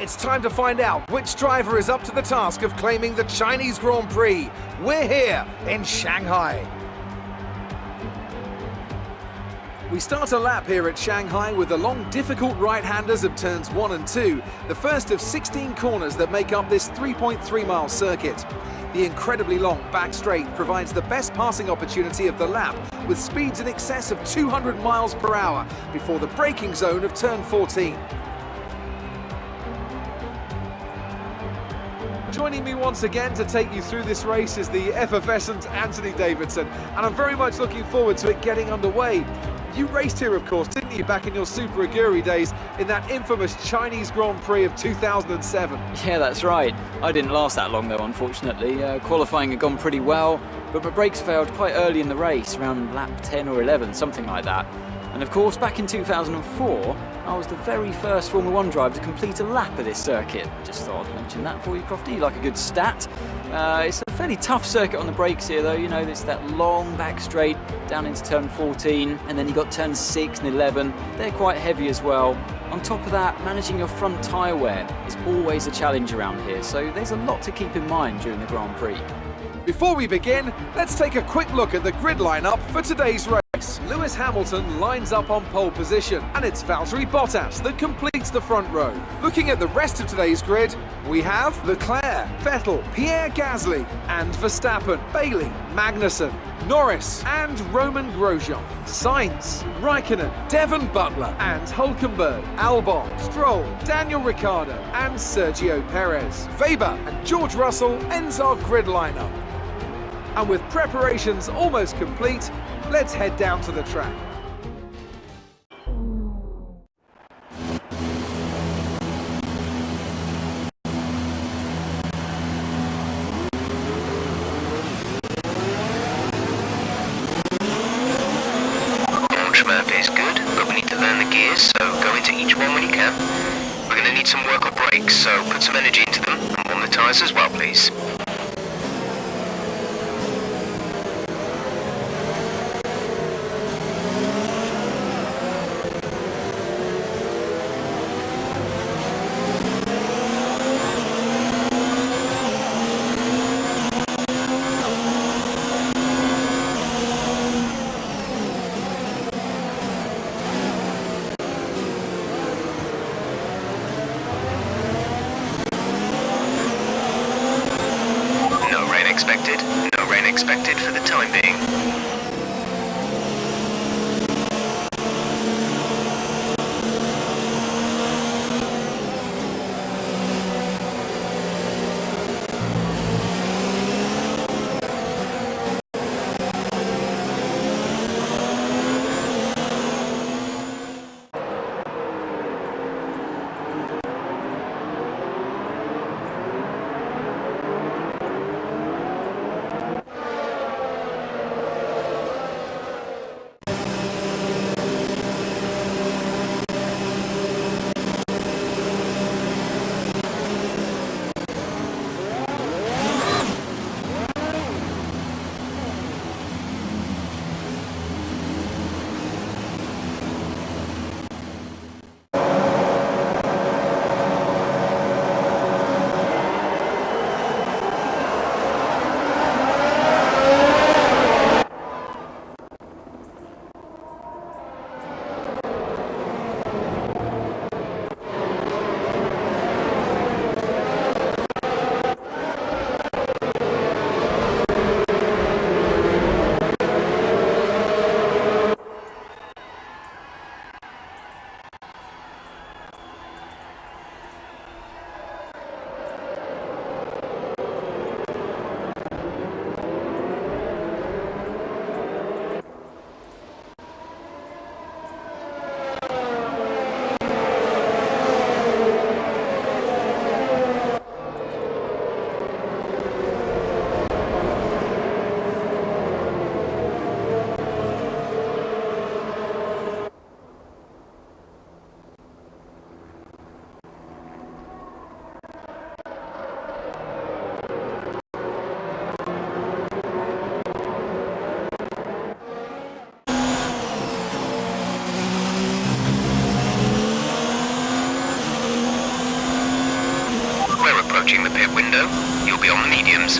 It's time to find out which driver is up to the task of claiming the Chinese Grand Prix. We're here in Shanghai. We start a lap here at Shanghai with the long, difficult right-handers of turns 1 and 2, the first of 16 corners that make up this 3.3-mile circuit. The incredibly long back straight provides the best passing opportunity of the lap, with speeds in excess of 200 miles per hour before the braking zone of turn 14. Joining me once again to take you through this race is the effervescent Anthony Davidson, and I'm very much looking forward to it getting underway. You raced here, of course, didn't you, back in your Super Aguri days in that infamous Chinese Grand Prix of 2007? Yeah, that's right. I didn't last that long though, unfortunately. Qualifying had gone pretty well, but my brakes failed quite early in the race, around lap 10 or 11, something like that. And of course, back in 2004, I was the very first Formula 1 driver to complete a lap of this circuit. Just thought I'd mention that for you, Crofty. You like a good stat. It's a fairly tough circuit on the brakes here, though. You know, it's that long back straight down into turn 14, and then you've got turns 6 and 11. They're quite heavy as well. On top of that, managing your front tyre wear is always a challenge around here, so there's a lot to keep in mind during the Grand Prix. Before we begin, let's take a quick look at the grid lineup for today's race. Lewis Hamilton lines up on pole position, and it's Valtteri Bottas that completes the front row. Looking at the rest of today's grid, we have Leclerc, Vettel, Pierre Gasly, and Verstappen, Bailey, Magnussen, Norris, and Roman Grosjean, Sainz, Raikkonen, Devon Butler, and Hülkenberg, Albon, Stroll, Daniel Ricciardo, and Sergio Perez. Weber and George Russell ends our grid lineup. And with preparations almost complete, let's head down to the track. Launch map is good, but we need to learn the gears, so go into each one when you can. We're going to need some work on brakes, so put some energy into them, and warm the tyres as well, please. No rain expected for the time being. go. You'll be on the mediums.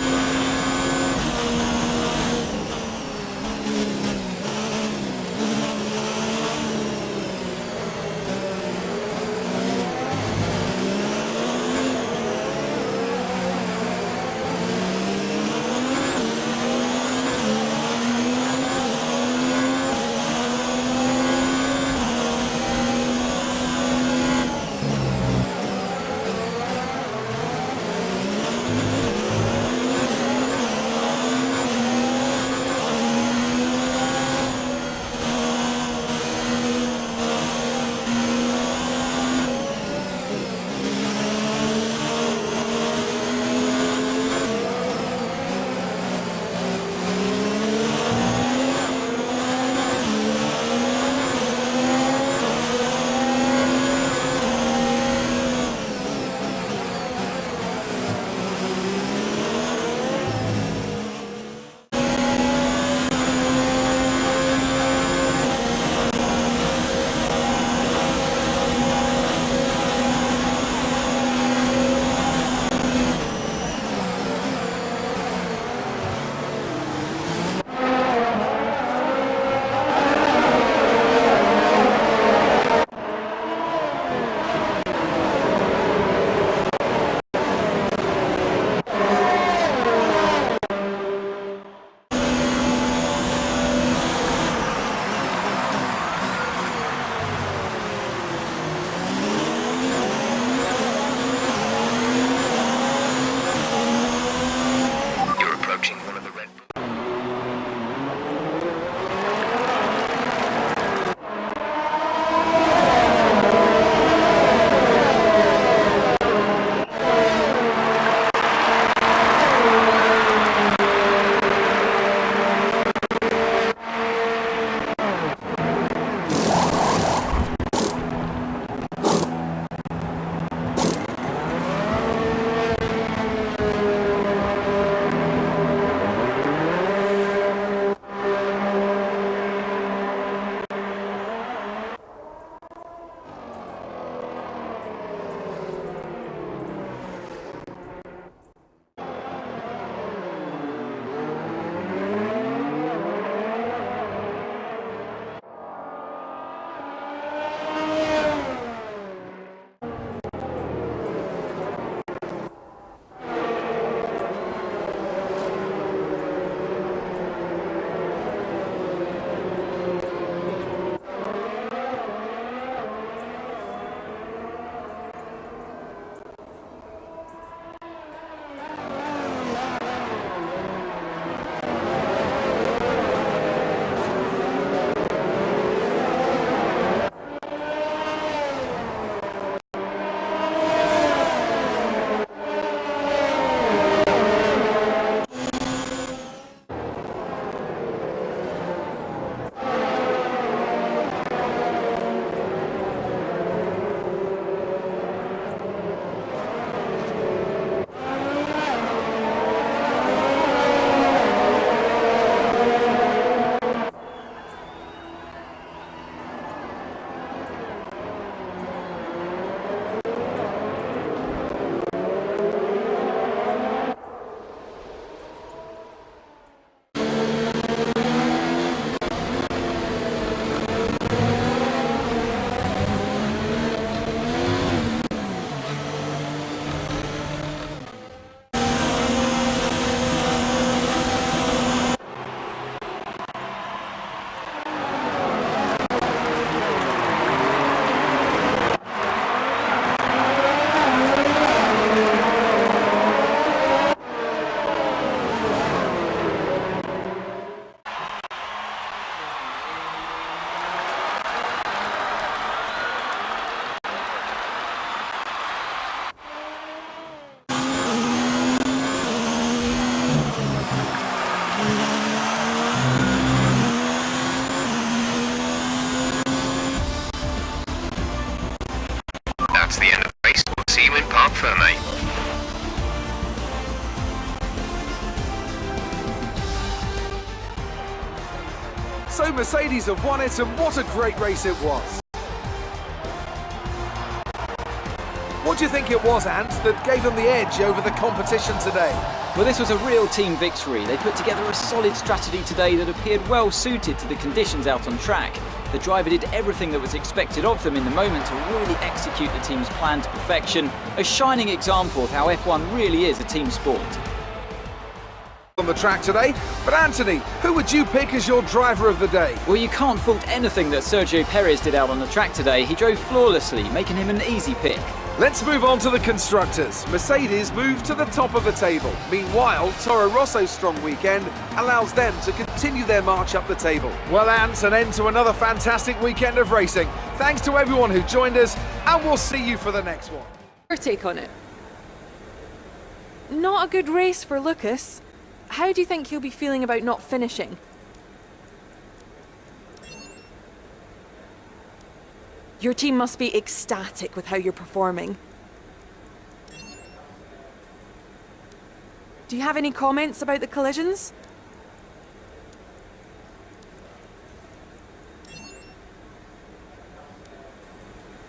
That's the end of the race. We'll see you in Parc Ferme. So Mercedes have won it, and what a great race it was. What do you think it was, Ant, that gave them the edge over the competition today? Well, this was a real team victory. They put together a solid strategy today that appeared well suited to the conditions out on track. The driver did everything that was expected of them in the moment to really execute the team's plan to perfection. A shining example of how F1 really is a team sport. On the track today, but Anthony, who would you pick as your driver of the day? Well, you can't fault anything that Sergio Perez did out on the track today. He drove flawlessly, making him an easy pick. Let's move on to the constructors. Mercedes moved to the top of the table. Meanwhile, Toro Rosso's strong weekend allows them to continue their march up the table. Well, Ant, an end to another fantastic weekend of racing. Thanks to everyone who joined us, and we'll see you for the next one. Your take on it? Not a good race for Lucas. How do you think he'll be feeling about not finishing? Your team must be ecstatic with how you're performing. Do you have any comments about the collisions?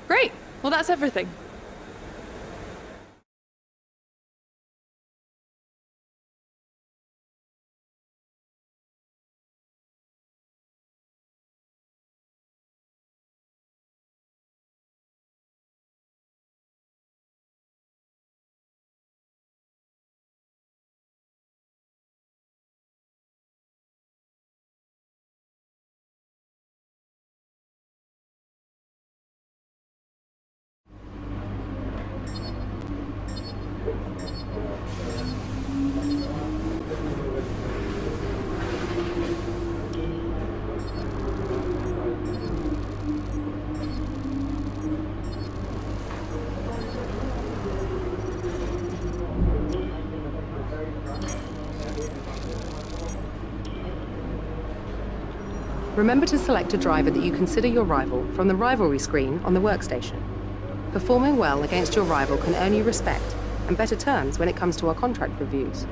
Great. Well, that's everything. Remember to select a driver that you consider your rival from the rivalry screen on the workstation. Performing well against your rival can earn you respect and better terms when it comes to our contract reviews.